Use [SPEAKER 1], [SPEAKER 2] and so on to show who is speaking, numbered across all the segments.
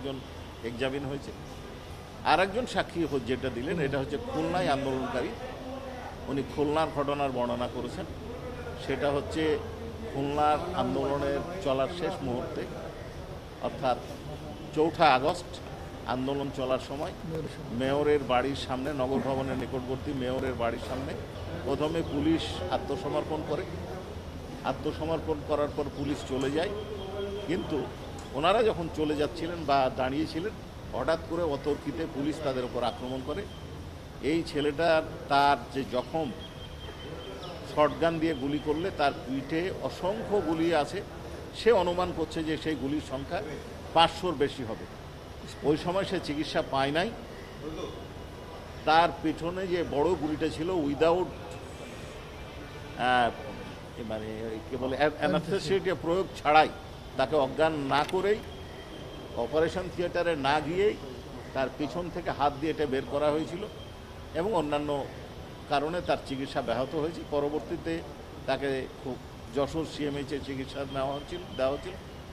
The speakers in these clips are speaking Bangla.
[SPEAKER 1] একজন এক্সামিন হয়েছে। আর একজন সাক্ষী যেটা দিলেন এটা হচ্ছে খুলনায় আন্দোলনকারী, উনি খুলনার ঘটনার বর্ণনা করেছেন। সেটা হচ্ছে খুলনার আন্দোলনের চলার শেষ মুহূর্তে, অর্থাৎ 4 আগস্ট আন্দোলন চলার সময় মেয়রের বাড়ির সামনে, নগর ভবনের নিকটবর্তী মেয়রের বাড়ির সামনে প্রথমে পুলিশ আত্মসমর্পণ করে। আত্মসমর্পণ করার পর পুলিশ চলে যায়, কিন্তু ওনারা যখন চলে যাচ্ছিলেন বা দাঁড়িয়েছিলেন, হঠাৎ করে অতর্কিতে পুলিশ তাদের উপর আক্রমণ করে। এই ছেলেটার তার যে জখম, শটগান দিয়ে গুলি করলে তার পিঠে অসংখ্য গুলি আছে। সে অনুমান করছে যে সেই গুলির সংখ্যা 500-র বেশি হবে। ওই সময় সে চিকিৎসা পায় নাই। তার পেছনে যে বড় গুলিটা ছিল উইদাউট মানে কে বলে অ্যানাস্থেসিয়া প্রয়োগ ছাড়াই, তাকে অজ্ঞান না করেই, অপারেশন থিয়েটারে না গিয়েই তার পিছন থেকে হাত দিয়ে এটা বের করা হয়েছিল এবং অন্যান্য কারণে তার চিকিৎসা ব্যাহত হয়েছে। পরবর্তীতে তাকে খুব যশোর সিএমএইচে চিকিৎসা দেওয়া হচ্ছিল।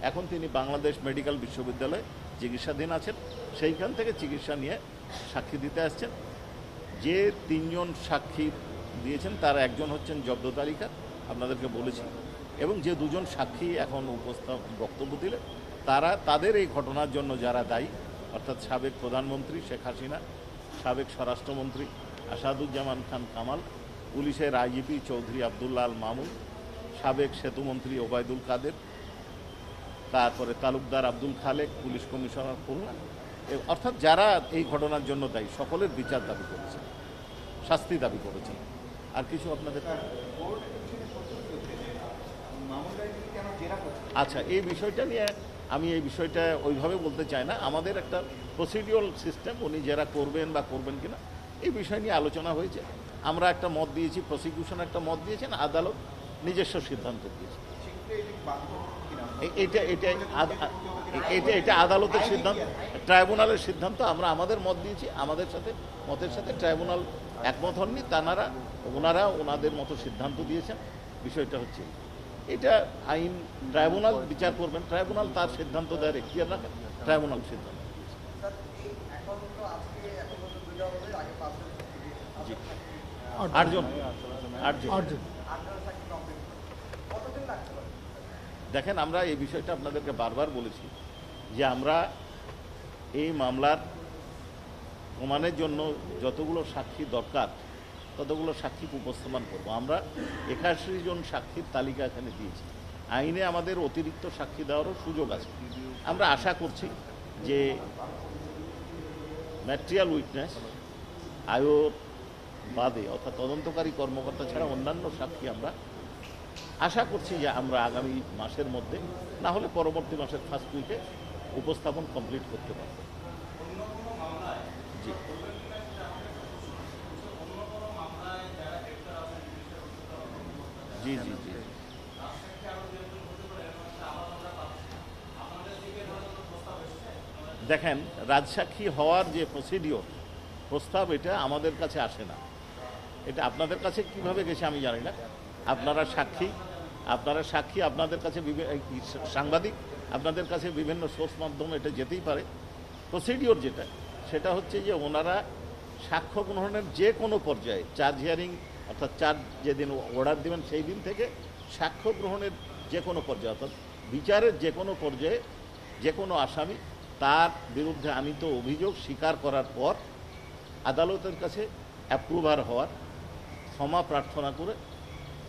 [SPEAKER 1] এখন তিনি বাংলাদেশ মেডিকেল বিশ্ববিদ্যালয়ে চিকিৎসাধীন আছেন। সেইখান থেকে চিকিৎসা নিয়ে সাক্ষী দিতে আসছেন। যে 3 জন সাক্ষী দিয়েছেন তার একজন হচ্ছেন জব্দ তালিকা, আপনাদেরকে বলেছি, এবং যে 2 জন সাক্ষী এখন বক্তব্য দিলেন তাদের এই ঘটনার জন্য যারা দায়ী, অর্থাৎ সাবেক প্রধানমন্ত্রী শেখ হাসিনা, সাবেক স্বরাষ্ট্রমন্ত্রী আসাদুজ্জামান খান কামাল, পুলিশের আইজিপি চৌধুরী আবদুল্লাহ আল মামুন, সাবেক সেতুমন্ত্রী ওবায়দুল কাদের, তারপরে তালুকদার আব্দুল খালেক, পুলিশ কমিশনার খুলনা, অর্থাৎ যারা এই ঘটনার জন্য দায়ী সকলের বিচার দাবি করেছেন, শাস্তি দাবি করেছেন। আর কিছু আপনাদের? আচ্ছা, এই বিষয়টা নিয়ে আমি এই বিষয়টা ওইভাবে বলতে চাই না। আমাদের একটা প্রসিডিউরাল সিস্টেম, উনি যারা করবেন বা করবেন কিনা এই বিষয় নিয়ে আলোচনা হয়েছে। আমরা একটা মত দিয়েছি, প্রসিকিউশন একটা মত দিয়েছেন, আদালত নিজস্ব সিদ্ধান্ত দিয়েছে। এটা আদালতের সিদ্ধান্ত, ট্রাইব্যুনালের সিদ্ধান্ত। আমরা আমাদের মত দিয়েছি, আমাদের মতের সাথে ট্রাইব্যুনাল একমত হননি। ওনারা ওনাদের মতো সিদ্ধান্ত দিয়েছেন। বিষয়টা হচ্ছে এটা আইন ট্রাইব্যুনাল বিচার করবেন, ট্রাইব্যুনাল তার সিদ্ধান্ত দেওয়ার এখতিয়ার রাখেন, ট্রাইব্যুনাল সিদ্ধান্ত দিয়েছে। জি, 8 জন। দেখেন, আমরা এই বিষয়টা আপনাদেরকে বারবার বলেছি যে আমরা এই মামলার প্রমাণের জন্য যতগুলো সাক্ষী দরকার ততগুলো সাক্ষী উপস্থাপন করব। আমরা 81 জন সাক্ষীর তালিকা এখানে দিয়েছি। আইনে আমাদের অতিরিক্ত সাক্ষী দেওয়ারও সুযোগ আছে। আমরা আশা করছি যে ম্যাটেরিয়াল উইটনেস আয়োর বাদে, অর্থাৎ তদন্তকারী কর্মকর্তা ছাড়া অন্যান্য সাক্ষী আমরা আশা করছি যে আমরা আগামী মাসের মধ্যে, না হলে পরবর্তী মাসের ফার্স্ট উইকে উপস্থাপন কমপ্লিট করতে পারব। জি, জি জি জি দেখেন, রাজসাক্ষী হওয়ার যে প্রস্তাব, এটা আমাদের কাছে আসে না। এটা আপনাদের কাছে কিভাবে গেছে আমি জানি না। আপনারা সাক্ষী, আপনাদের কাছে সাংবাদিক, আপনাদের কাছে বিভিন্ন সোর্স মাধ্যমে এটা যেতেই পারে। প্রসিডিওর যেটা, সেটা হচ্ছে যে ওনারা সাক্ষ্য গ্রহণের যে কোনো পর্যায়ে, চার্জ হিয়ারিং অর্থাৎ চার্জ যেদিন অর্ডার দেবেন সেই দিন থেকে সাক্ষ্য গ্রহণের যে কোনো পর্যায়ে, অর্থাৎ বিচারের যে কোনো পর্যায়ে যে কোনো আসামি তার বিরুদ্ধে আনীত অভিযোগ স্বীকার করার পর আদালতের কাছে অ্যাপ্রুভার হওয়ার, ক্ষমা প্রার্থনা করে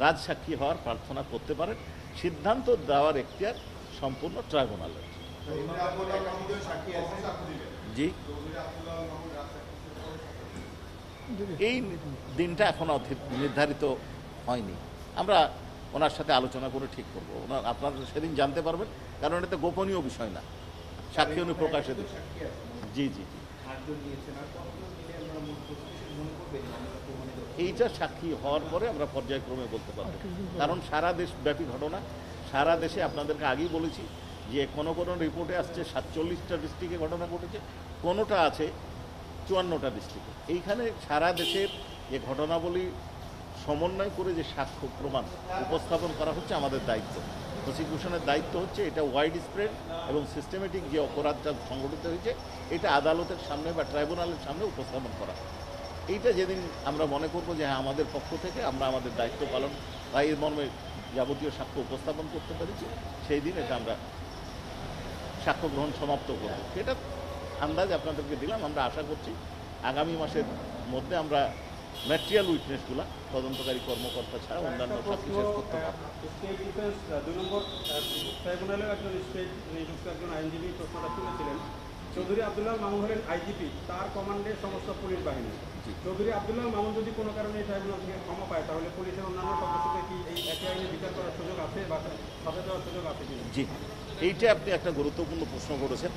[SPEAKER 1] রাজসাক্ষী হওয়ার প্রার্থনা করতে পারেন। সিদ্ধান্ত দেওয়ার এখতিয়ার সম্পূর্ণ ট্রাইব্যুনালের। জি, এই দিনটা এখনো নির্ধারিত হয়নি। আমরা ওনার সাথে আলোচনা করে ঠিক করবো। আপনারা সেদিন জানতে পারবেন, কারণ এটা গোপনীয় বিষয় না, সাক্ষী উনি প্রকাশে দেবেন। জি জি জি এইটা সাক্ষী হওয়ার পরে আমরা পর্যায়ক্রমে বলতে পারবো, কারণ সারা দেশব্যাপী ঘটনা, সারা দেশে আপনাদেরকে আগেই বলেছি যে কোনো রিপোর্টে আসছে 47টা ডিস্ট্রিক্টে ঘটনা ঘটেছে, কোনোটা আছে 54টা ডিস্ট্রিক্টে। এইখানে সারা দেশের যে ঘটনাবলী সমন্বয় করে যে সাক্ষ্য প্রমাণ উপস্থাপন করা হচ্ছে আমাদের দায়িত্ব। প্রসিকিউশনের দায়িত্ব হচ্ছে এটা ওয়াইড স্প্রেড এবং সিস্টেমেটিক যে অপরাধটা সংগঠিত হয়েছে এটা আদালতের সামনে বা ট্রাইব্যুনালের সামনে উপস্থাপন করা। এইটা যেদিন আমরা মনে করব যে হ্যাঁ আমাদের পক্ষ থেকে আমরা আমাদের দায়িত্ব পালন বা এর মর্মে যাবতীয় সাক্ষ্য উপস্থাপন করতে পেরেছি, সেই দিন এটা আমরা সাক্ষ্য গ্রহণ সমাপ্ত করব। সেটা আন্দাজ আপনাদেরকে দিলাম। আমরা আশা করছি আগামী মাসের মধ্যে আমরা ম্যাটেরিয়াল উইটনেসগুলো তদন্তকারী কর্মকর্তা ছাড়া অন্যান্য সাক্ষী শেষ করতে পারব।
[SPEAKER 2] স্টেট ডিফেন্স 2 নম্বর ট্রাইব্যুনালের একজন আইনজীবী প্রশ্নটা তুলেছিলেন, চৌধুরী আব্দুল্লাহ মামুন হলেন আইজিপি, তার কমান্ডে সমস্ত পুলিশ বাহিনী। চৌধুরী আব্দুল্লাহ মামুন যদি কোনো কারণে এই ট্রাইব্যুনাল থেকে ক্ষমা পায় তাহলে পুলিশের অন্যান্য সদস্যকে কি এই একই আইনে বিচার করার সুযোগ আছে বা সাজা দেওয়ার সুযোগ আছে কিনা?
[SPEAKER 1] জি, এইটা আপনি একটা গুরুত্বপূর্ণ প্রশ্ন করেছেন।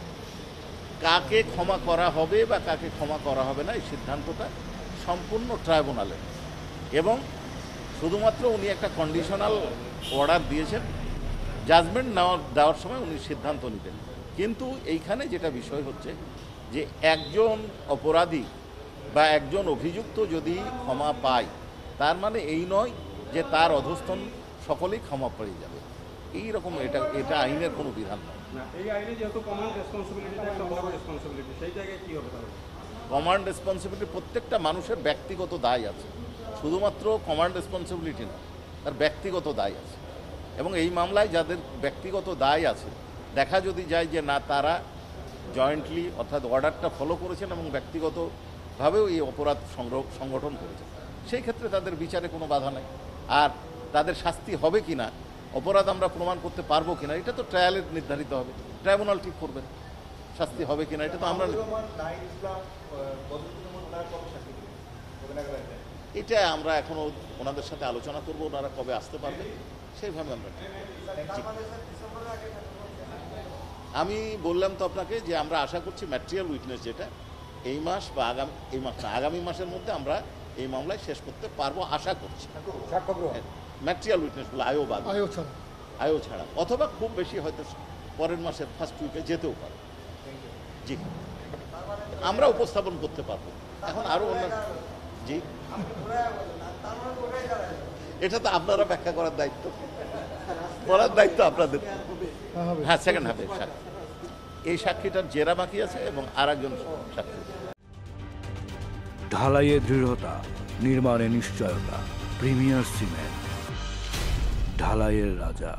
[SPEAKER 1] কাকে ক্ষমা করা হবে বা কাকে ক্ষমা করা হবে না এই সিদ্ধান্তটা সম্পূর্ণ ট্রাইব্যুনালের, এবং শুধুমাত্র উনি একটা কন্ডিশনাল অর্ডার দিয়েছেন, জাজমেন্ট দেওয়ার সময় উনি সিদ্ধান্ত নিতেন। কিন্তু এইখানে যেটা বিষয় হচ্ছে যে একজন অপরাধী বা একজন অভিযুক্ত যদি ক্ষমা পায় তার মানে এই নয় যে তার অধস্তন সকলেই ক্ষমা পেয়ে যাবে, এই রকম এটা আইনের কোনো বিধান নয়।
[SPEAKER 2] এই আইনে যেহেতু কমান্ড রেসপন্সিবিলিটিটা একটা বড় রেসপন্সিবিলিটি, সেই জায়গায় কী হবে তাহলে?
[SPEAKER 1] কমান্ড রেসপন্সিবিলিটি প্রত্যেকটা মানুষের ব্যক্তিগত দায় আছে, শুধুমাত্র কমান্ড রেসপন্সিবিলিটি না, তার ব্যক্তিগত দায় আছে। এবং এই মামলায় যাদের ব্যক্তিগত দায় আছে দেখা যদি যায় যে না তারা জয়েন্টলি অর্থাৎ অর্ডারটা ফলো করেছেন এবং ব্যক্তিগতভাবেও এই অপরাধ সংগঠন করেছেন, সেই ক্ষেত্রে তাদের বিচারে কোনো বাধা নেই। আর তাদের শাস্তি হবে কি না, অপরাধ আমরা প্রমাণ করতে পারবো কিনা, এটা তো ট্রায়ালে নির্ধারিত হবে, ট্রাইব্যুনাল ঠিক করবেন শাস্তি হবে কিনা, এটা তো আমরা এটা আমরা এখনও ওনাদের সাথে আলোচনা করব, ওনারা কবে আসতে পারবে সেইভাবে আমরা। আমি বললাম তো আপনাকে যে আমরা আশা করছি ম্যাটেরিয়াল উইটনেস যেটা এই মাস বা আগামী মাসের মধ্যে আমরা এই মামলায় শেষ করতে পারবো আশা করছি। ম্যাটেরিয়াল উইটনেসগুলো আয়ও ছাড়া অথবা খুব বেশি হয়তো পরের মাসের ফার্স্ট উইকে যেতেও পারে। জি, আমরা উপস্থাপন করতে পারবো। এখন আরও অন্য জি, এটা তো আপনারা ব্যাখ্যা করার দায়িত্ব আপনাদের। হ্যাঁ, সেকেন্ড হাফে সাক্ষী, এই সাক্ষীটার জেরা বাকি আছে এবং আর একজন সাক্ষী।
[SPEAKER 3] ঢালাইয়ে দৃঢ়তা, নির্মাণে নিশ্চয়তা, প্রিমিয়ার সিমেন্ট, ঢালাইয়ের রাজা।